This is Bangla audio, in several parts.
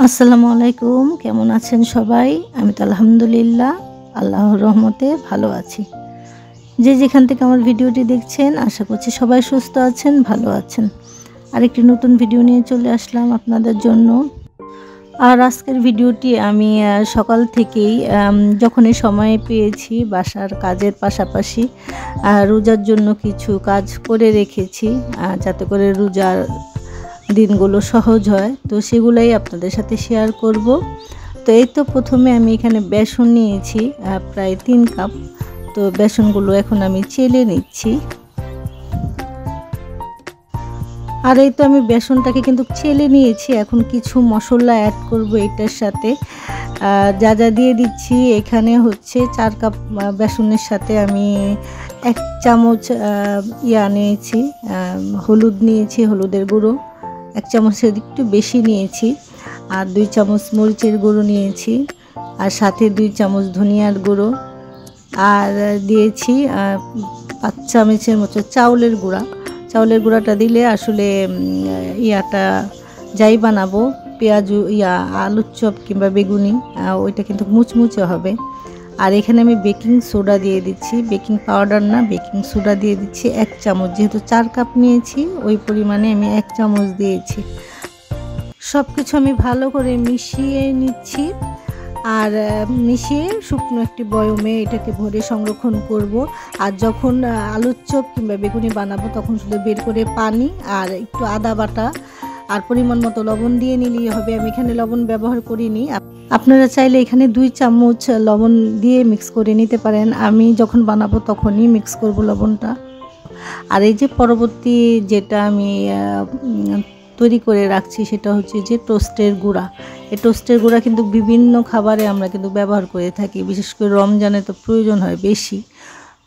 আসসালামু আলাইকুম, কেমন আছেন সবাই? আমি তো আলহামদুলিল্লাহ আল্লাহর রহমতে ভালো আছি। যে যেখান থেকে আমার ভিডিওটি দেখছেন আশা করছি সবাই সুস্থ আছেন, ভালো আছেন। আরেকটি নতুন ভিডিও নিয়ে চলে আসলাম আপনাদের জন্য। আর আজকের ভিডিওটি আমি সকাল থেকেই যখনই সময় পেয়েছি বাসার কাজের পাশাপাশি রোজার জন্য কিছু কাজ করে রেখেছি, যাতে করে রোজার দিনগুলো সহজ হয়, তো সেগুলাই আপনাদের সাথে শেয়ার করব। তো এই তো প্রথমে আমি এখানে বেসন নিয়েছি প্রায় 3 কাপ। তো বেসনগুলো এখন আমি চেলে নিচ্ছি। আর এই তো আমি বেসনটাকে কিন্তু চেলে নিয়েছি। এখন কিছু মশলা অ্যাড করব এটার সাথে। যা যা দিয়ে দিচ্ছি এখানে হচ্ছে 4 কাপ বেসনের সাথে আমি 1 চামচ নিয়েছি, হলুদ নিয়েছি, হলুদের গুঁড়ো 1 চামচের একটু বেশি নিয়েছি, আর 2 চামচ মরিচের গুঁড়ো নিয়েছি, আর সাথে 2 চামচ ধনিয়ার গুঁড়ো, আর দিয়েছি 5 চামচের মতো চাউলের গুঁড়া। চাউলের গুঁড়াটা দিলে আসলে যাই বানাবো, পেঁয়াজ আলুর চপ কিংবা বেগুনি, ওইটা কিন্তু মুচমুচে হবে। আর এখানে আমি বেকিং সোডা দিয়ে দিচ্ছি, বেকিং পাউডার না, বেকিং সোডা দিয়ে দিচ্ছি 1 চামচ। যেহেতু 4 কাপ নিয়েছি ওই পরিমাণে আমি 1 চামচ দিয়েছি। সব কিছু আমি ভালো করে মিশিয়ে নিচ্ছি, আর মিশিয়ে শুকনো একটি বয়মে এটাকে ভরে সংরক্ষণ করব। আর যখন আলুর চপ কিংবা বেগুনি বানাবো তখন শুধু বের করে পানি আর একটু আদা বাটা আর পরিমাণ মতো লবণ দিয়ে নিলেই হবে। আমি এখানে লবণ ব্যবহার করিনি, আপনারা চাইলে এখানে 2 চামচ লবণ দিয়ে মিক্স করে নিতে পারেন। আমি যখন বানাবো তখনই মিক্স করব লবণটা। আর এই যে পরবর্তী যেটা আমি তৈরি করে রাখছি সেটা হচ্ছে যে টোস্টের গুঁড়া। এই টোস্টের গুঁড়া কিন্তু বিভিন্ন খাবারে আমরা কিন্তু ব্যবহার করে থাকি, বিশেষ করে রমজানে তো প্রয়োজন হয় বেশি।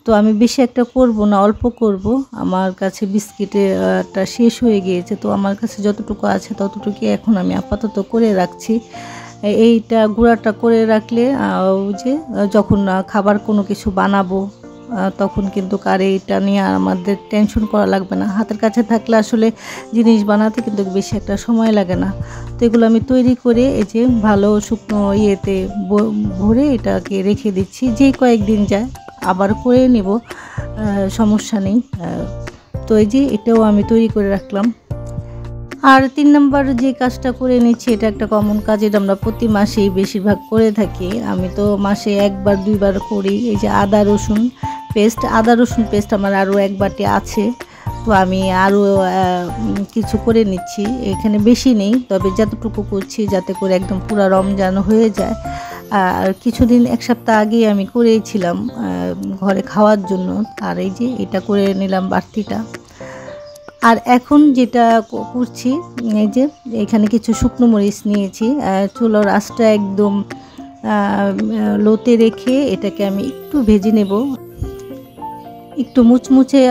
তো আমি বেশি একটা করব না, অল্প করব। আমার কাছে বিস্কিটেরটা শেষ হয়ে গিয়েছে, তো আমার কাছে যতটুকু আছে ততটুকুই এখন আমি আপাতত করে রাখছি। এইটা গুঁড়াটা করে রাখলে যে যখন খাবার কোনো কিছু বানাবো তখন কিন্তু এটা নিয়ে আমাদের টেনশন করা লাগবে না। হাতের কাছে থাকলে আসলে জিনিস বানাতে কিন্তু বেশি একটা সময় লাগে না। তো এগুলো আমি তৈরি করে এই যে ভালো শুকনো ভরে এটাকে রেখে দিচ্ছি। যে কয়েকদিন যায় আবার করে নেব, সমস্যা নেই। তো এই যে এটাও আমি তৈরি করে রাখলাম। আর 3 নম্বর যে কাজটা করে নিচ্ছি, এটা একটা কমন কাজ, এটা আমরা প্রতি মাসেই বেশিরভাগ করে থাকি। আমি তো মাসে 1বার 2বার করি। এই যে আদা রসুন পেস্ট আমার আরও 1 বাটি আছে। তো আমি আরও কিছু করে নিচ্ছি, এখানে বেশি নেই, তবে যতটুকু করছি যাতে করে একদম পুরো রমজান হয়ে যায়। আর কিছুদিন 1 সপ্তাহ আগেই আমি করেছিলাম ঘরে খাওয়ার জন্য। আর এই যে এটা করে নিলাম বাড়তিটা। আর এখন যেটা করছি, এই যে এখানে কিছু শুকনো মরিচ নিয়েছি, চুলার আঁচটা একদম লোতে রেখে এটাকে আমি একটু ভেজে নেব। একটু মুচমুচে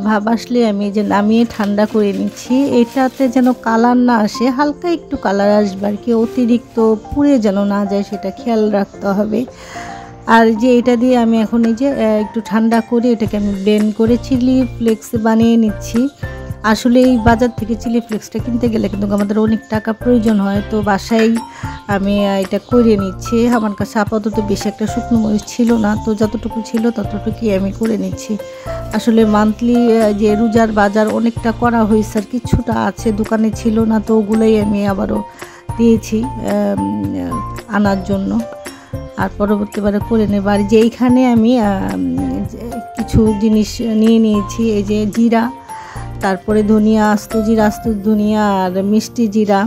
ভাব আসলে আমি যে নামিয়ে ঠান্ডা করে নিচ্ছি। এটাতে যেন কালার না আসে, হালকা একটু কালার আসবে আর কি, অতিরিক্ত পুড়ে যেন না যায় সেটা খেয়াল রাখতে হবে। আর যে এটা দিয়ে আমি এখন এই যে একটু ঠান্ডা করে এটাকে আমি ব্লেন্ড করে চিলি ফ্লেক্স বানিয়ে নিচ্ছি। আসলে এই বাজার থেকে চিলি ফ্লেক্সটা কিনতে গেলে কিন্তু আমাদের অনেক টাকা প্রয়োজন হয়, তো বাসায় আমি এটা করে নিচ্ছি। আমার কাছে আপাতত বেশি একটা শুকনো মরিচ ছিল না, তো যতটুকু ছিল ততটুকুই আমি করে নিচ্ছি। আসলে মান্থলি যে রোজার বাজার অনেকটা করা হয়েছে, আর কিছুটা আছে দোকানে ছিল না, তো ওগুলোই আমি আবারও দিয়েছি আনার জন্য। আর পরবর্তীবারে করে নেব। আর যে এইখানে আমি কিছু জিনিস নিয়ে নিয়েছি, এই যে জিরা, তারপরে ধনিয়া, আস্ত ধনিয়া আর মিষ্টি জিরা,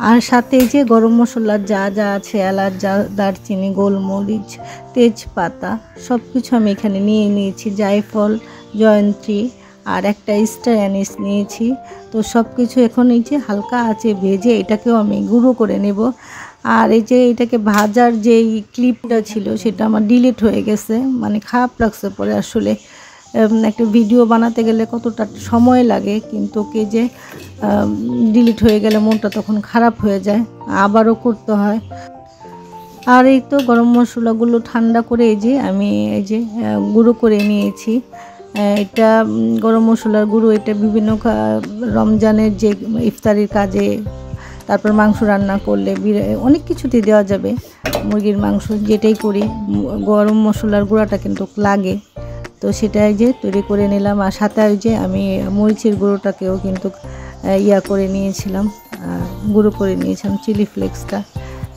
আর সাথে যে গরম মশলার যা যা আছে, এলাচ, দারচিনি, গোলমরিচ, তেজপাতা, সব কিছু আমি এখানে নিয়ে নিয়েছি। জায়ফল, জয়ন্ত্রী আর একটা স্টার অ্যানিস নিয়েছি। তো সব কিছু এখন এই যে হালকা আছে ভেজে এটাকেও আমি গুঁড়ো করে নেব। আর এই যে এটাকে ভাজার যেই ক্লিপটা ছিল সেটা আমার ডিলিট হয়ে গেছে, মানে খারাপ লাগছে পরে। আসলে একটা ভিডিও বানাতে গেলে কতটা সময় লাগে, কিন্তু যে ডিলিট হয়ে গেলে মনটা তখন খারাপ হয়ে যায়, আবারও করতে হয়। আর এই তো গরম মশলাগুলো ঠান্ডা করে এই যে আমি এই যে গুঁড়ো করে নিয়েছি। এটা গরম মশলার গুঁড়ো, এটা বিভিন্ন রমজানের যে ইফতারির কাজে তারপর মাংস রান্না করলে অনেক কিছুতে দেওয়া যাবে, মুরগির মাংস যেটাই করি গরম মশলার গুঁড়াটা কিন্তু লাগে। তো সেটাই যে তৈরি করে নিলাম। আর সাথে যে আমি মরিচের গুঁড়োটাকেও কিন্তু করে নিয়েছিলাম, গুঁড়ো করে নিয়েছিলাম চিলি ফ্লেক্সটা।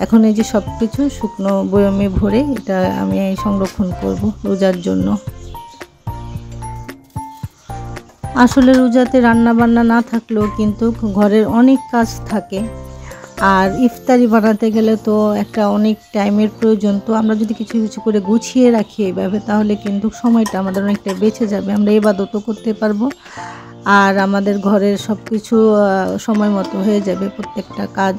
এখন এই যে সব কিছু শুকনো বয়মে ভরে এটা আমি সংরক্ষণ করব রোজার জন্য। আসলে রোজাতে রান্না বান্না না থাকলেও কিন্তু ঘরের অনেক কাজ থাকে, আর ইফতারি বানাতে গেলে তো একটা অনেক টাইমের প্রয়োজন। তো আমরা যদি কিছু কিছু করে গুছিয়ে রাখি এইভাবে, তাহলে কিন্তু সময়টা আমাদের অনেকটা বেঁচে যাবে, আমরা ইবাদতও করতে পারবো আর আমাদের ঘরের সব কিছু সময় মতো হয়ে যাবে প্রত্যেকটা কাজ।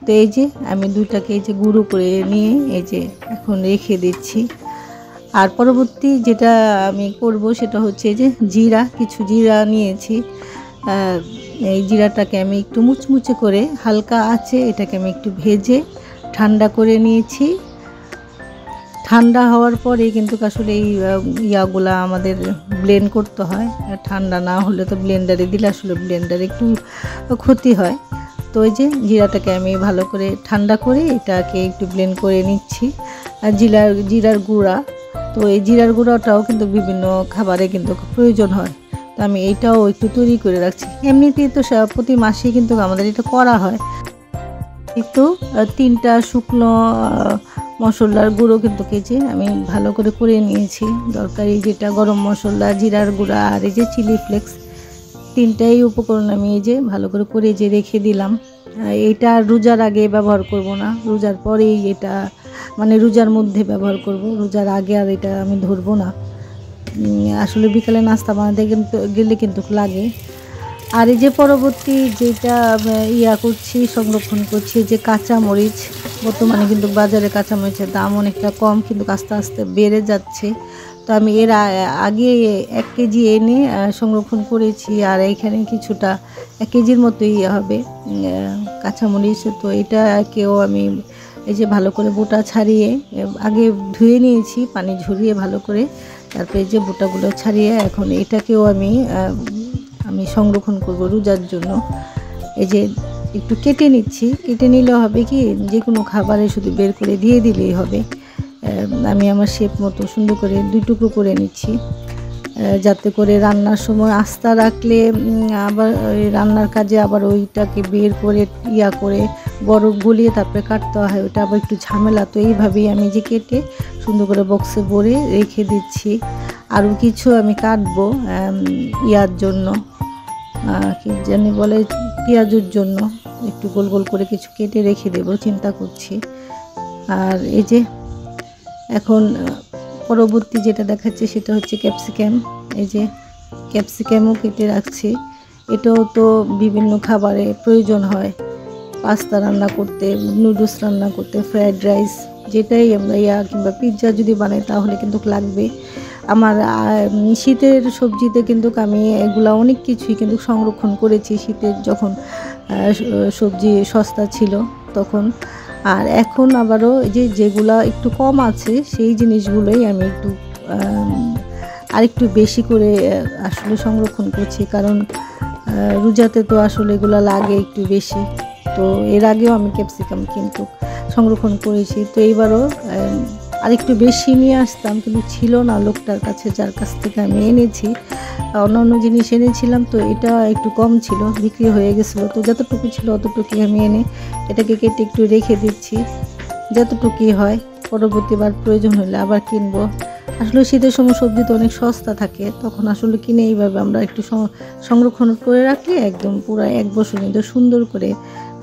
তো এই যে আমি দুইটাকে এই যে গুঁড়ো করে নিয়ে এই যে এখন রেখে দিচ্ছি। আর পরবর্তী যেটা আমি করব সেটা হচ্ছে যে কিছু জিরা নিয়েছি। এই জিরাটাকে আমি একটু মুচমুচে করে হালকা আছে এটাকে আমি একটু ভেজে ঠান্ডা করে নিয়েছি। ঠান্ডা হওয়ার পরে কিন্তু আসলে এই ইয়াগুলা আমাদের ব্লেন্ড করতে হয়, ঠান্ডা না হলে তো ব্লেন্ডারে দিলে আসলে ব্লেন্ডারে একটু ক্ষতি হয়। তো ওই যে জিরাটাকে আমি ভালো করে ঠান্ডা করে এটাকে একটু ব্লেন্ড করে নিচ্ছি। আর জিরার গুঁড়া, তো এই জিরার গুঁড়াটাও কিন্তু বিভিন্ন খাবারে কিন্তু প্রয়োজন হয়, তো আমি এইটাও একটু তৈরি করে রাখছি। এমনিতেই তো প্রতি মাসেই কিন্তু আমাদের এটা করা হয়। একটু 3টা শুকনো মশলার গুঁড়ো কিন্তু কেজে আমি ভালো করে নিয়েছি। দরকারি যেটা গরম মশলা, জিরার গুঁড়া আর এই যে চিলি ফ্লেক্স, 3টাই উপকরণ আমি এই যে ভালো করে যে রেখে দিলাম। এটা রোজার আগে ব্যবহার করব না, রোজার পরেই এটা মানে রোজার মধ্যে ব্যবহার করব, রোজার আগে আর এটা আমি ধরবো না। আসলে বিকালে নাস্তা বানাতে গেলে কিন্তু লাগে। আর এই যে পরবর্তী যেটা করছি, সংরক্ষণ করছি যে কাঁচা মরিচ। বর্তমানে কিন্তু বাজারে কাঁচা মরিচের দাম অনেকটা কম, কিন্তু আস্তে আস্তে বেড়ে যাচ্ছে। তো আমি এর আগে 1 কেজি এনে সংরক্ষণ করেছি, আর এইখানে কিছুটা 1 কেজির মতোই হবে কাঁচামরিচ। তো এটাকেও আমি এই যে ভালো করে বোটা ছাড়িয়ে আগে ধুয়ে নিয়েছি, পানি ঝরিয়ে ভালো করে, তারপরে যে বোটাগুলো ছাড়িয়ে এখন এটাকেও আমি সংরক্ষণ করব রোজার জন্য। এই যে একটু কেটে নিচ্ছি, কেটে নিলে হবে কি যে কোনো খাবারে শুধু বের করে দিয়ে দিলেই হবে। আমি আমার শেপ মতো সুন্দর করে 2 টুকরো করে নিচ্ছি, যাতে করে রান্নার সময় আস্তা রাখলে আবার রান্নার কাজে আবার ওইটাকে বের করে করে বরফ গলিয়ে তারপরে কাটতে হয়, ওটা আবার একটু ঝামেলা। তো এইভাবেই আমি যে কেটে সুন্দর করে বক্সে ভরে রেখে দিচ্ছি। আরও কিছু আমি কাটবো জন্য, কি জানি বলে, পেঁয়াজের জন্য একটু গোল গোল করে কিছু কেটে রেখে দেবো চিন্তা করছি। আর এই যে এখন পরবর্তী যেটা দেখাচ্ছে সেটা হচ্ছে ক্যাপসিকাম। এই যে ক্যাপসিকামও কেটে রাখছি, এটাও তো বিভিন্ন খাবারে প্রয়োজন হয়, পাস্তা রান্না করতে, নুডলস রান্না করতে, ফ্রায়েড রাইস, যেটাই আমরা কিংবা পিৎজা যদি বানাই তাহলে কিন্তু লাগবে। আমার শীতের সবজিতে কিন্তু আমি এগুলা অনেক কিছুই কিন্তু সংরক্ষণ করেছি শীতের যখন সবজি সস্তা ছিল তখন। আর এখন আবারও যেগুলা একটু কম আছে সেই জিনিসগুলোই আমি একটু আরেকটু বেশি করে আসলে সংরক্ষণ করছি, কারণ রোজাতে তো আসলে এগুলো লাগে একটু বেশি। তো এর আগেও আমি ক্যাপসিকাম কিন্তু সংরক্ষণ করেছি, তো এইবারও আরেকটু বেশি নিয়ে আসতাম, কিন্তু ছিল না লোকটার কাছে যার কাছ থেকে আমি এনেছি। অন্যান্য জিনিস এনেছিলাম, তো এটা একটু কম ছিল, বিক্রি হয়ে গেছিলো। তো যতটুকু ছিল অতটুকুই আমি এনে এটাকে কেটে একটু রেখে দিচ্ছি, যতটুকুই হয় পরবর্তীবার প্রয়োজন হলে আবার কিনবো। আসলে শীতের সময় সবজি তো অনেক সস্তা থাকে, তখন আসলে কিনে এইভাবে আমরা একটু সংরক্ষণ করে রাখলে একদম পুরো 1 বছর কিন্তু সুন্দর করে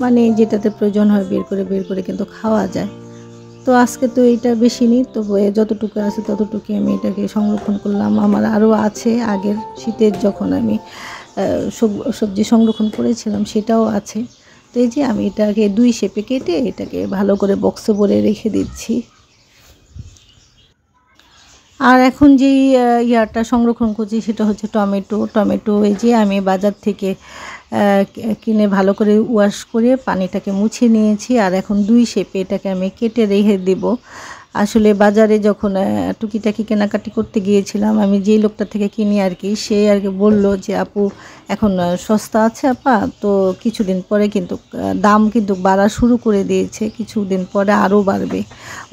মানে যেটাতে প্রয়োজন হয় বের করে কিন্তু খাওয়া যায়। তো আজকে তো এটা বেশি নেই, তো যতটুকু আছে ততটুকু আমি এটাকে সংরক্ষণ করলাম। আমার আরও আছে আগের শীতের যখন আমি সবজি সংরক্ষণ করেছিলাম সেটাও আছে। তো এই যে আমি এটাকে 2 শেপে কেটে এটাকে ভালো করে বক্সে ভরে রেখে দিচ্ছি। আর এখন যেই সংরক্ষণ করছি সেটা হচ্ছে টমেটো। এই যে আমি বাজার থেকে কিনে ভালো করে ওয়াশ করে পানিটাকে মুছে নিয়েছি, আর এখন 2 শেপে এটাকে আমি কেটে রেখে দেব। আসলে বাজারে যখন টুকিটাকি কেনাকাটি করতে গিয়েছিলাম, আমি যেই লোকটা থেকে কিনি আর কি, সে আর কি বলল যে আপু এখন সস্তা আছে আপা, তো কিছুদিন পরে কিন্তু দাম কিন্তু বাড়া শুরু করে দিয়েছে, কিছুদিন পরে আরও বাড়বে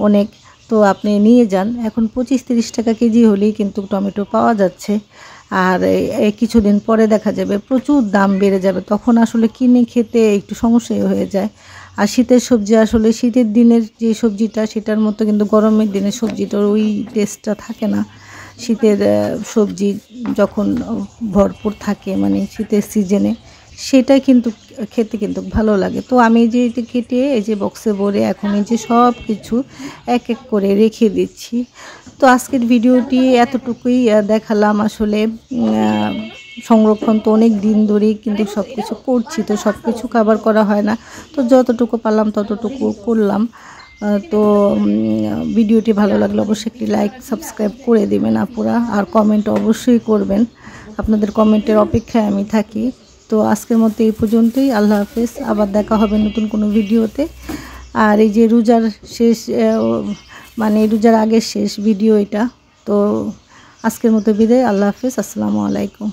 অনেক, তো আপনি নিয়ে যান। এখন 25-30 টাকা কেজি হলেই কিন্তু টমেটো পাওয়া যাচ্ছে। আর কিছুদিন পরে দেখা যাবে প্রচুর দাম বেড়ে যাবে, তখন আসলে কিনে খেতে একটু সমস্যাই হয়ে যায়। আর শীতের সবজি আসলে শীতের দিনের যে সবজিটা সেটার মতো কিন্তু গরমের দিনের সবজিটার ওই টেস্টটা থাকে না। শীতের সবজি যখন ভরপুর থাকে মানে শীতের সিজনে, সেটাই কিন্তু খেতে কিন্তু ভালো লাগে। তো আমি যে এটা কেটে এই যে বক্সে ভরে এখন এই যে সব কিছু এক এক করে রেখে দিচ্ছি। তো আজকের ভিডিওটি এতটুকুই দেখালাম। আসলে সংরক্ষণ তো অনেক দিন ধরেই কিন্তু সব কিছু করছি, তো সব কিছু কভার করা হয় না, তো যতটুকু পারলাম ততটুকু করলাম। তো ভিডিওটি ভালো লাগলে অবশ্যই একটি লাইক সাবস্ক্রাইব করে দেবেন আপুরা, আর কমেন্ট অবশ্যই করবেন, আপনাদের কমেন্টের অপেক্ষায় আমি থাকি। তো আজকের মতো এই পর্যন্তই, আল্লাহ হাফেজ, আবার দেখা হবে নতুন কোনো ভিডিওতে। আর এই যে রোজার শেষ মানে রোজার আগের শেষ ভিডিও এটা, তো আজকের মতো বিদায়, আল্লাহ হাফেজ, আসসালামু আলাইকুম।